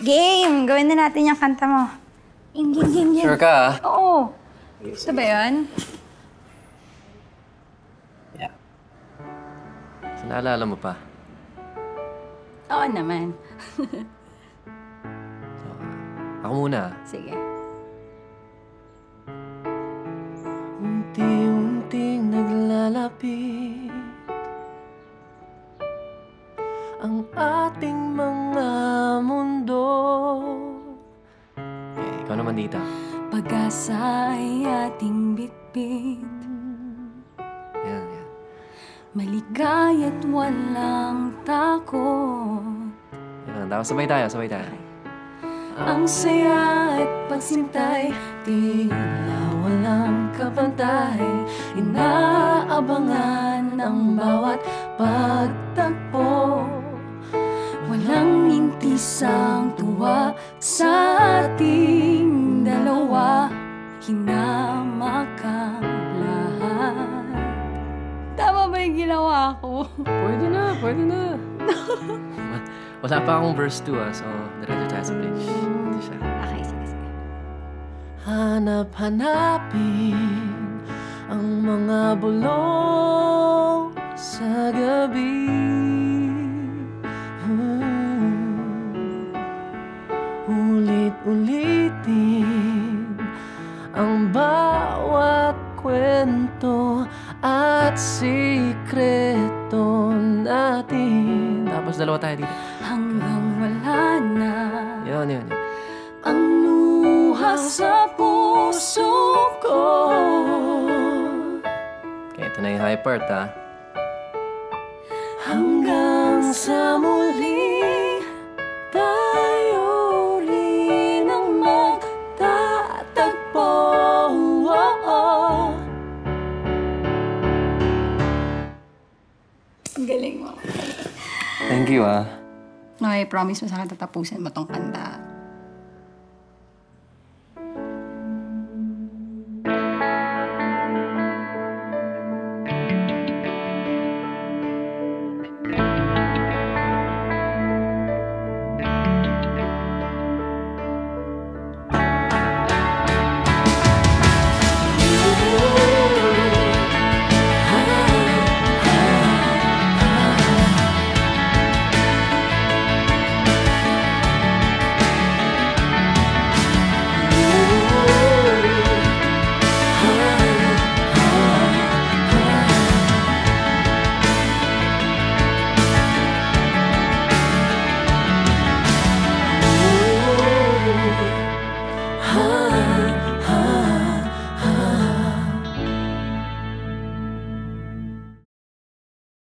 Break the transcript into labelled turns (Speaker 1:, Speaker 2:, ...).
Speaker 1: Game! Gawin na natin yung kanta mo. Game.
Speaker 2: Sure ka, ah?
Speaker 1: Oo. Ito ba yun?
Speaker 2: Yeah. So, naalala mo pa?
Speaker 1: Oo naman.
Speaker 2: So, ako muna.
Speaker 1: Sige.
Speaker 2: Unti-unting naglalapit ang ating mga mundo. Okay, ikaw naman dito.
Speaker 1: Pag-asa ay ating bitbit,
Speaker 2: Yan.
Speaker 1: maligaya't walang takot.
Speaker 2: Yan, tapos sabay tayo.
Speaker 1: Ang saya at pagsintay, tila walang kapantay. Inaabangan ang bawat pagtagpo. Walang mintisang tuwa sa ating dalawa. Hinamak ang lahat. Tama ba yung ginawa ko?
Speaker 2: Pwede na. Wala pa akong verse 2, so diretso tayo sa bridge. Ito siya.
Speaker 1: Okay, sige.
Speaker 2: Hanap-hanapin ang mga bulong sa gabi. Ulit-ulitin ang bawat kwento at sikreto natin. Tapos dalawa tayo dito.
Speaker 1: Hanggang wala na
Speaker 2: Yun.
Speaker 1: ang luha sa puso ko.
Speaker 2: Okay, ito na yung high part, ha?
Speaker 1: Hanggang sa muli tayo rin ang magtatagpo. Ang galing mo.
Speaker 2: Thank you, ah.
Speaker 1: No, I promise mo sa akin tatapusin mo tong kanta.